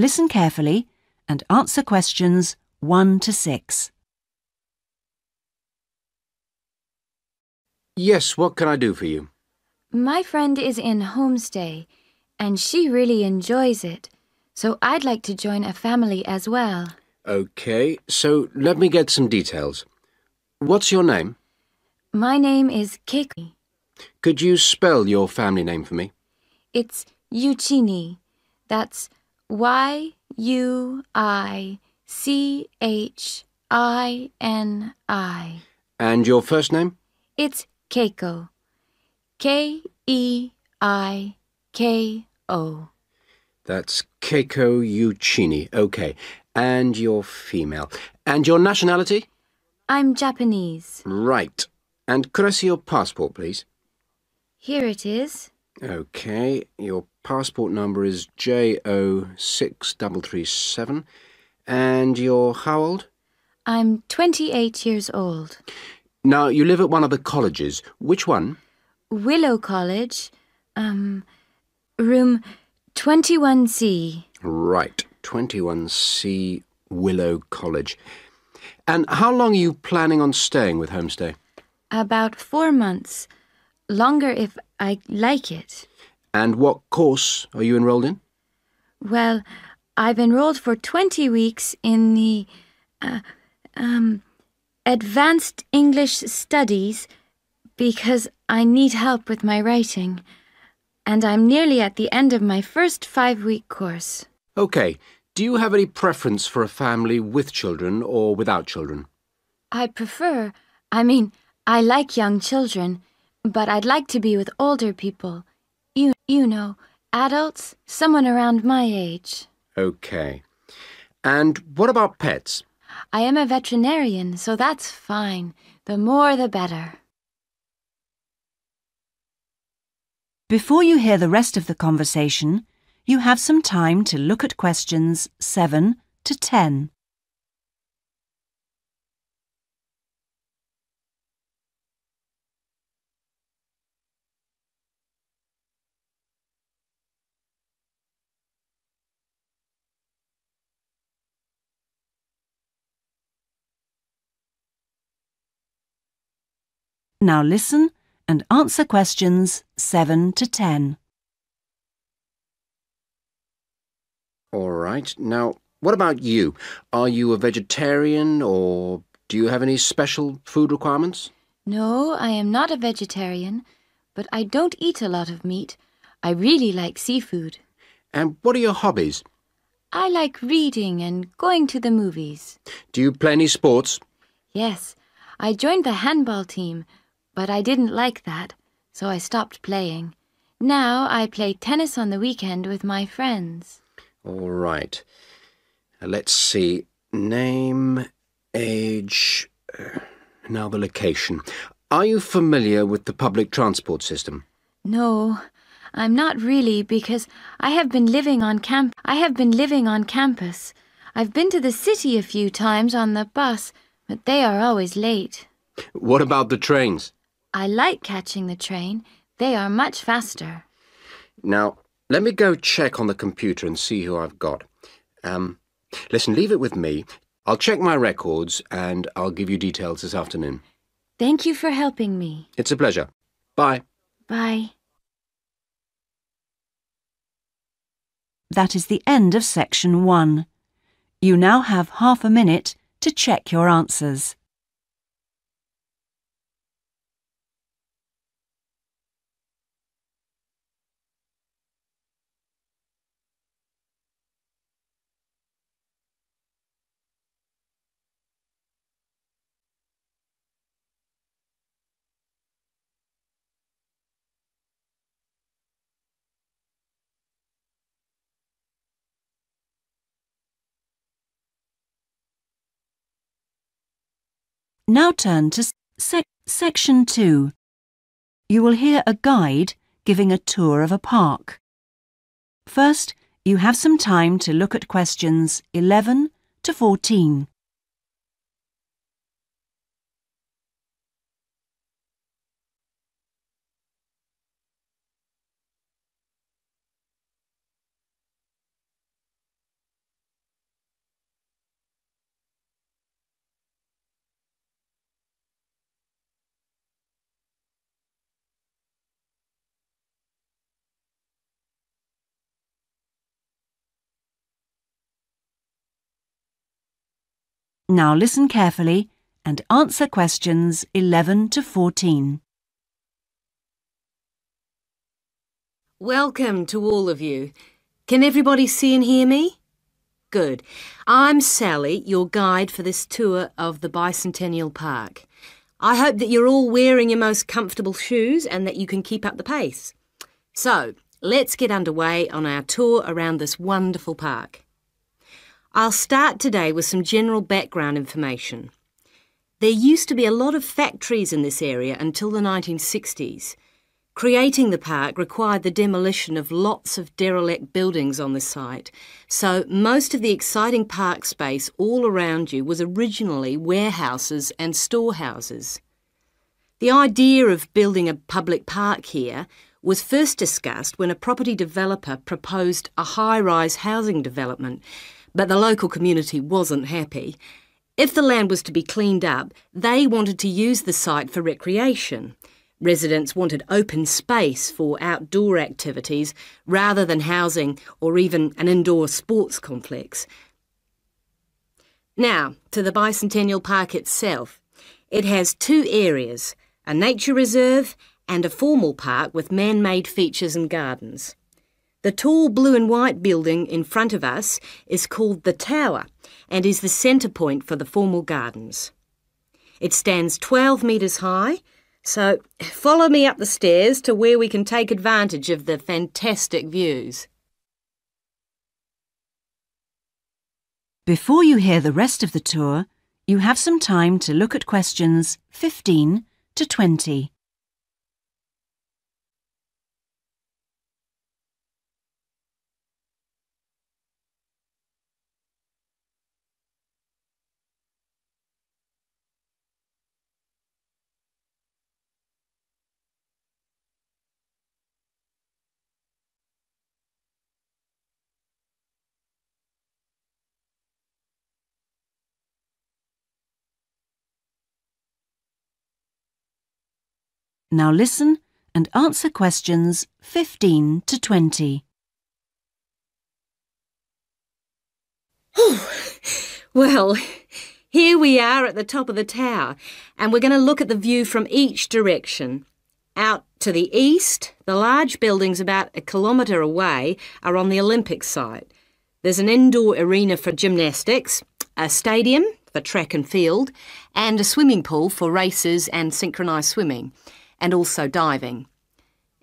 listen carefully and answer questions 1 to 6. Yes, what can I do for you? My friend is in homestay, and she really enjoys it, so I'd like to join a family as well. OK, so let me get some details. What's your name? My name is Keiko. Could you spell your family name for me? It's Yuchini. That's Yuichini. And your first name? It's Keiko. Keiko. That's Keiko Yuchini. OK. And you're female. And your nationality? I'm Japanese. Right. And could I see your passport, please? Here it is. OK. Your passport number is JO6337. And you're how old? I'm 28 years old. Now, you live at one of the colleges. Which one? Willow College. Room 21C. Right. 21C Willow College. And how long are you planning on staying with Homestay? About 4 months. Longer if I like it. And what course are you enrolled in? Well, I've enrolled for 20 weeks in the Advanced English Studies because I need help with my writing. And I'm nearly at the end of my first 5-week course. OK. Do you have any preference for a family with children or without children? I like young children, but I'd like to be with older people. You know, adults, someone around my age. OK. And what about pets? I am a veterinarian, so that's fine. The more the better. Before you hear the rest of the conversation, you have some time to look at questions 7 to 10. Now listen and answer questions 7 to 10. All right. Now, what about you? Are you a vegetarian or do you have any special food requirements? No, I am not a vegetarian, but I don't eat a lot of meat. I really like seafood. And what are your hobbies? I like reading and going to the movies. Do you play any sports? Yes, I joined the handball team, but I didn't like that, so I stopped playing. Now I play tennis on the weekend with my friends. All right. Let's see. Name, age, now the location. Are you familiar with the public transport system? No, I'm not really because I have been living on campus. I've been to the city a few times on the bus, but they are always late. What about the trains? I like catching the train. They are much faster. Now, let me go check on the computer and see who I've got. Listen, leave it with me. I'll check my records and I'll give you details this afternoon. Thank you for helping me. It's a pleasure. Bye. Bye. That is the end of section 1. You now have half a minute to check your answers. Now turn to section 2. You will hear a guide giving a tour of a park. First, you have some time to look at questions 11 to 14. Now listen carefully and answer questions 11 to 14. Welcome to all of you. Can everybody see and hear me? Good. I'm Sally, your guide for this tour of the Bicentennial Park. I hope that you're all wearing your most comfortable shoes and that you can keep up the pace. So, let's get underway on our tour around this wonderful park. I'll start today with some general background information. There used to be a lot of factories in this area until the 1960s. Creating the park required the demolition of lots of derelict buildings on the site, so most of the exciting park space all around you was originally warehouses and storehouses. The idea of building a public park here was first discussed when a property developer proposed a high-rise housing development, but the local community wasn't happy. If the land was to be cleaned up, they wanted to use the site for recreation. Residents wanted open space for outdoor activities rather than housing or even an indoor sports complex. Now, to the Bicentennial Park itself. It has two areas, a nature reserve and a formal park with man-made features and gardens. The tall blue and white building in front of us is called the Tower and is the centre point for the formal gardens. It stands 12 metres high, so follow me up the stairs to where we can take advantage of the fantastic views. Before you hear the rest of the tour, you have some time to look at questions 15 to 20. Now listen and answer questions 15 to 20. Well, here we are at the top of the tower, and we're going to look at the view from each direction. Out to the east, the large buildings about 1 kilometre away are on the Olympic site. There's an indoor arena for gymnastics, a stadium for track and field, and a swimming pool for races and synchronised swimming, and also diving.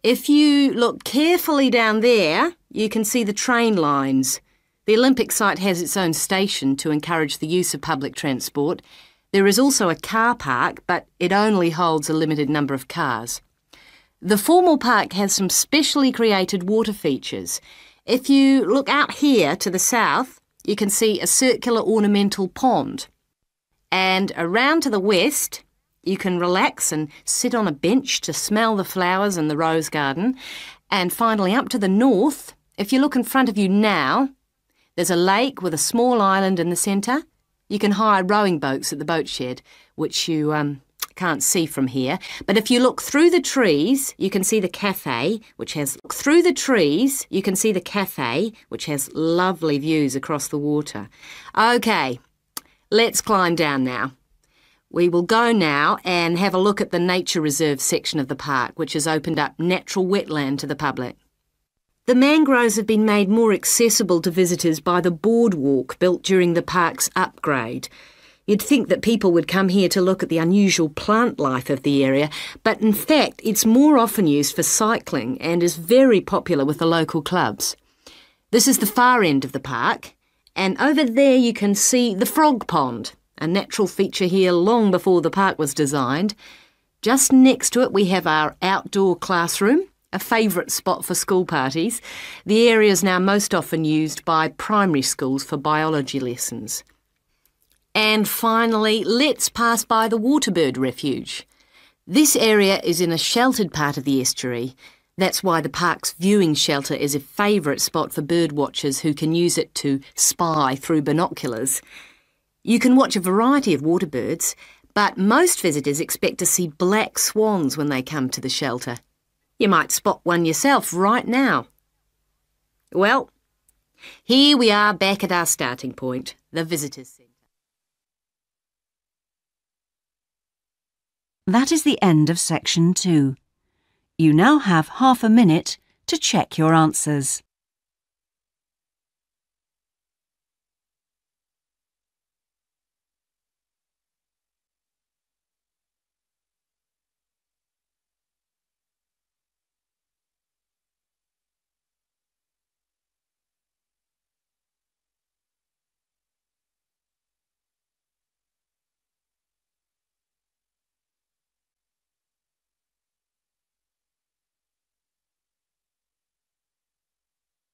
If you look carefully down there, you can see the train lines. The Olympic site has its own station to encourage the use of public transport. There is also a car park, but it only holds a limited number of cars. The formal park has some specially created water features. If you look out here to the south, you can see a circular ornamental pond. And around to the west, you can relax and sit on a bench to smell the flowers in the rose garden. And finally, up to the north, if you look in front of you now, there's a lake with a small island in the centre. You can hire rowing boats at the boat shed, which you can't see from here. But if you look through the trees, you can see the cafe, which has lovely views across the water. OK, let's climb down now. We will go now and have a look at the nature reserve section of the park, which has opened up natural wetland to the public. The mangroves have been made more accessible to visitors by the boardwalk built during the park's upgrade. You'd think that people would come here to look at the unusual plant life of the area, but in fact it's more often used for cycling and is very popular with the local clubs. This is the far end of the park, and over there you can see the frog pond, a natural feature here long before the park was designed. Just next to it we have our outdoor classroom, a favourite spot for school parties. The area is now most often used by primary schools for biology lessons. And finally, let's pass by the waterbird refuge. This area is in a sheltered part of the estuary. That's why the park's viewing shelter is a favourite spot for bird watchers who can use it to spy through binoculars. You can watch a variety of waterbirds, but most visitors expect to see black swans when they come to the shelter. You might spot one yourself right now. Well, here we are back at our starting point, the Visitors Centre. That is the end of section 2. You now have half a minute to check your answers.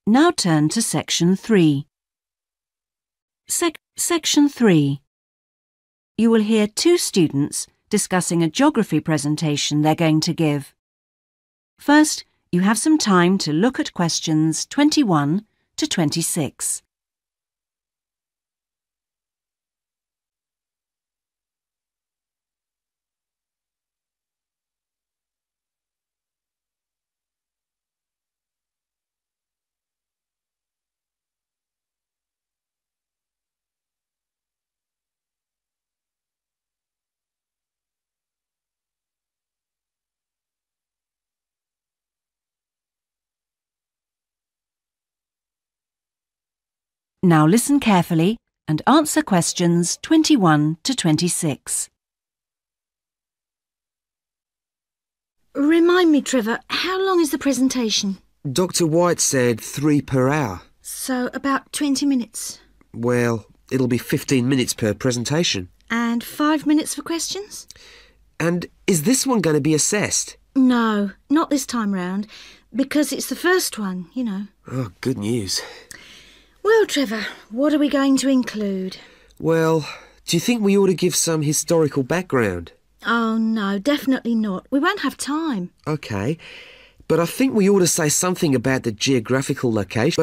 Now turn to section 3. Section 3. You will hear two students discussing a geography presentation they're going to give. First, you have some time to look at questions 21 to 26. Now listen carefully and answer questions 21 to 26. Remind me, Trevor, how long is the presentation? Dr. White said 3 per hour. So about 20 minutes. Well, it'll be 15 minutes per presentation. And 5 minutes for questions? And is this one going to be assessed? No, not this time round, because it's the first one, you know. Oh, good news. Well, Trevor, what are we going to include? Well, do you think we ought to give some historical background? Oh, no, definitely not. We won't have time. OK. But I think we ought to say something about the geographical location.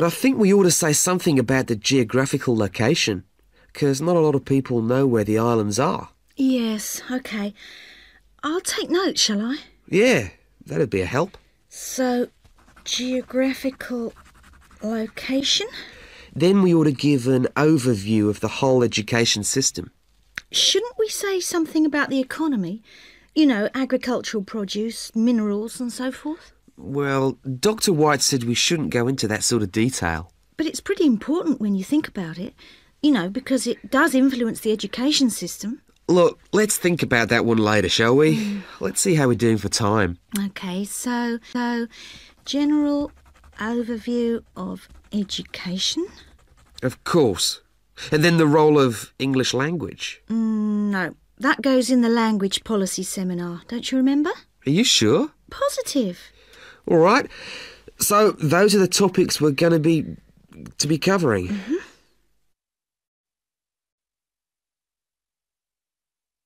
Because not a lot of people know where the islands are. Yes, OK. I'll take notes, shall I? Yeah, that'd be a help. So, geographical location? Then we ought to give an overview of the whole education system. Shouldn't we say something about the economy? You know, agricultural produce, minerals and so forth? Well, Dr. White said we shouldn't go into that sort of detail. But it's pretty important when you think about it, you know, because it does influence the education system. Look, let's think about that one later, shall we? Let's see how we're doing for time. OK, so general overview of education? Of course. And then the role of English language. No, that goes in the language policy seminar, don't you remember? Are you sure? Positive. All right. So those are the topics we're going to be covering. Mm-hmm.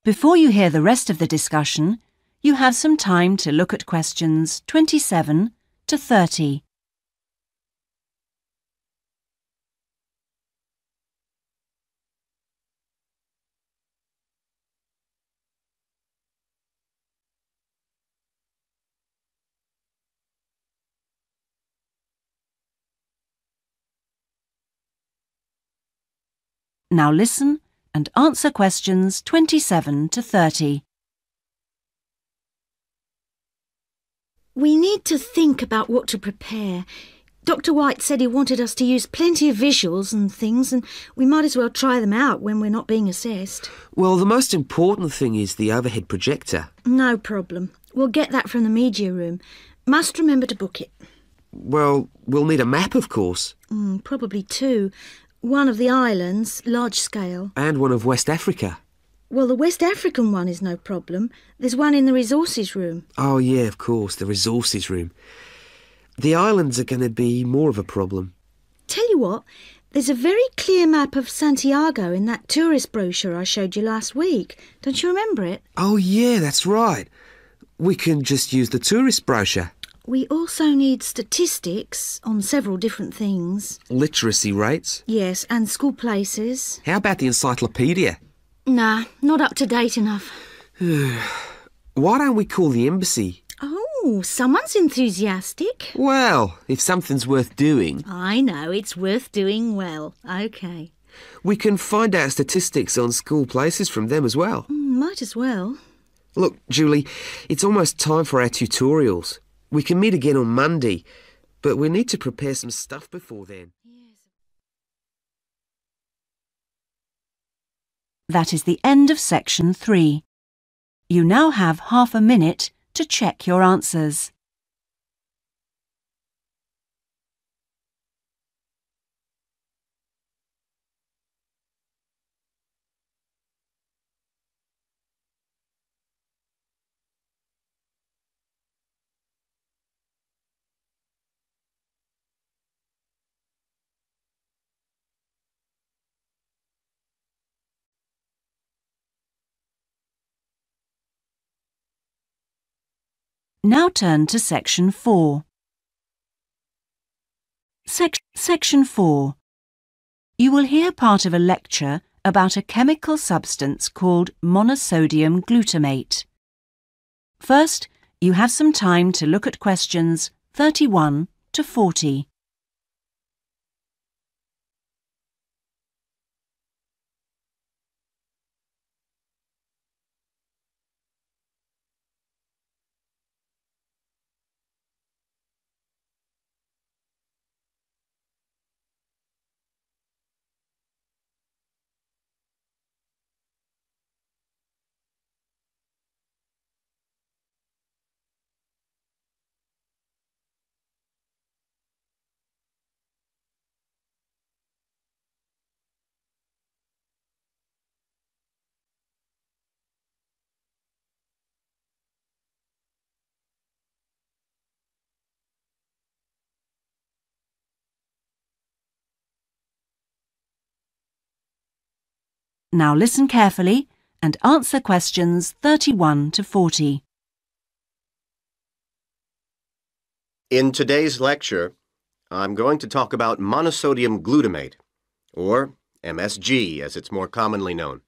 Before you hear the rest of the discussion, you have some time to look at questions 27 to 30. Now listen and answer questions 27 to 30. We need to think about what to prepare. Dr. White said he wanted us to use plenty of visuals and things, and we might as well try them out when we're not being assessed. Well, the most important thing is the overhead projector. No problem. We'll get that from the media room. Must remember to book it. Well, we'll need a map, of course. Probably 2. One of the islands, large scale. And one of West Africa. Well, the West African one is no problem. There's one in the resources room. Oh, yeah, of course, the resources room. The islands are going to be more of a problem. Tell you what, there's a very clear map of Santiago in that tourist brochure I showed you last week. Don't you remember it? Oh, yeah, that's right. We can just use the tourist brochure. We also need statistics on several different things. Literacy rates. Yes, and school places. How about the encyclopedia? Nah, not up to date enough. Why don't we call the embassy? Oh, someone's enthusiastic. Well, if something's worth doing. I know, it's worth doing well. OK. We can find out statistics on school places from them as well. Might as well. Look, Julie, it's almost time for our tutorials. We can meet again on Monday, but we need to prepare some stuff before then. That is the end of section 3. You now have half a minute to check your answers. Now turn to section 4. Section 4. You will hear part of a lecture about a chemical substance called monosodium glutamate. First, you have some time to look at questions 31 to 40. Now listen carefully and answer questions 31 to 40. In today's lecture, I'm going to talk about monosodium glutamate, or MSG as it's more commonly known.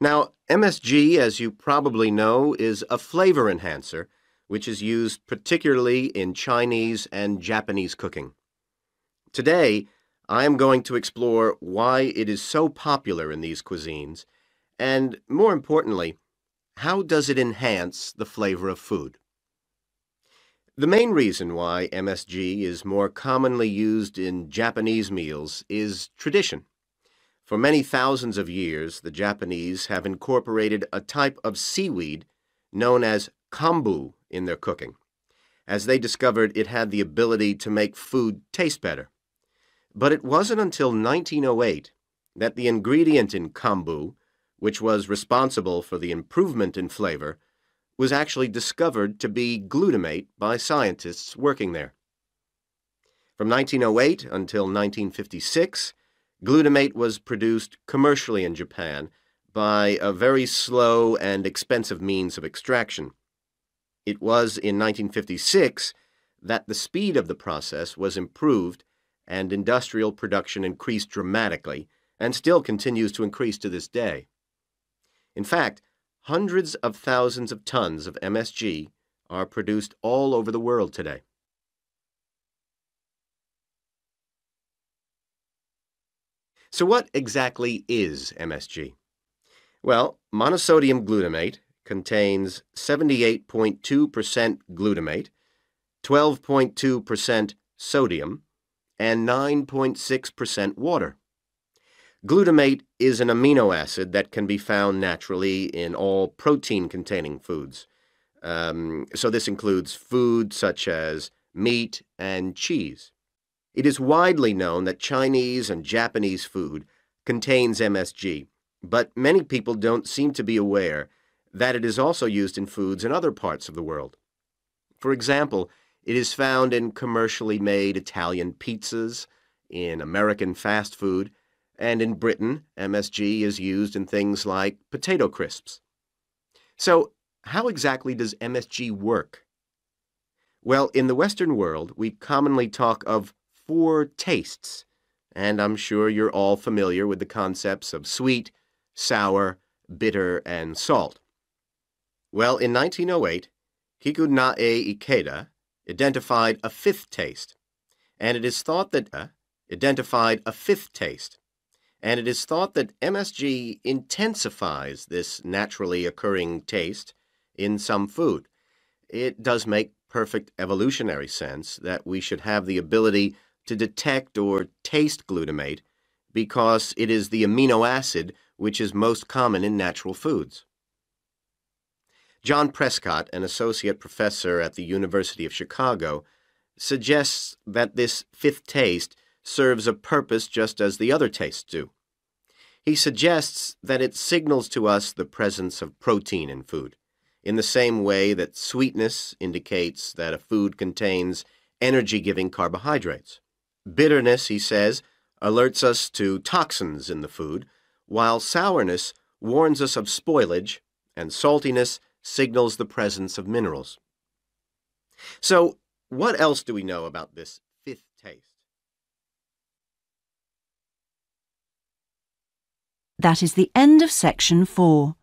Now, MSG, as you probably know, is a flavor enhancer which is used particularly in Chinese and Japanese cooking. Today, I am going to explore why it is so popular in these cuisines, and more importantly, how does it enhance the flavor of food? The main reason why MSG is more commonly used in Japanese meals is tradition. For many thousands of years, the Japanese have incorporated a type of seaweed known as kombu in their cooking, as they discovered it had the ability to make food taste better. But it wasn't until 1908 that the ingredient in kombu, which was responsible for the improvement in flavor, was actually discovered to be glutamate by scientists working there. From 1908 until 1956, glutamate was produced commercially in Japan by a very slow and expensive means of extraction. It was in 1956 that the speed of the process was improved and industrial production increased dramatically and still continues to increase to this day. In fact, hundreds of thousands of tons of MSG are produced all over the world today. So what exactly is MSG? Well, monosodium glutamate contains 78.2% glutamate, 12.2% sodium, and 9.6% water. Glutamate is an amino acid that can be found naturally in all protein-containing foods. So this includes food such as meat and cheese. It is widely known that Chinese and Japanese food contains MSG, but many people don't seem to be aware that it is also used in foods in other parts of the world. For example, it is found in commercially made Italian pizzas, in American fast food, and in Britain, MSG is used in things like potato crisps. So, how exactly does MSG work? Well, in the Western world, we commonly talk of 4 tastes, and I'm sure you're all familiar with the concepts of sweet, sour, bitter, and salt. Well, in 1908, Kikunae Ikeda identified a 5th taste, and it is thought that MSG intensifies this naturally occurring taste in some food. It does make perfect evolutionary sense that we should have the ability to detect or taste glutamate because it is the amino acid which is most common in natural foods. John Prescott, an associate professor at the University of Chicago, suggests that this fifth taste serves a purpose just as the other tastes do. He suggests that it signals to us the presence of protein in food, in the same way that sweetness indicates that a food contains energy-giving carbohydrates. Bitterness, he says, alerts us to toxins in the food, while sourness warns us of spoilage, and saltiness signals the presence of minerals. So, what else do we know about this fifth taste? That is the end of section 4.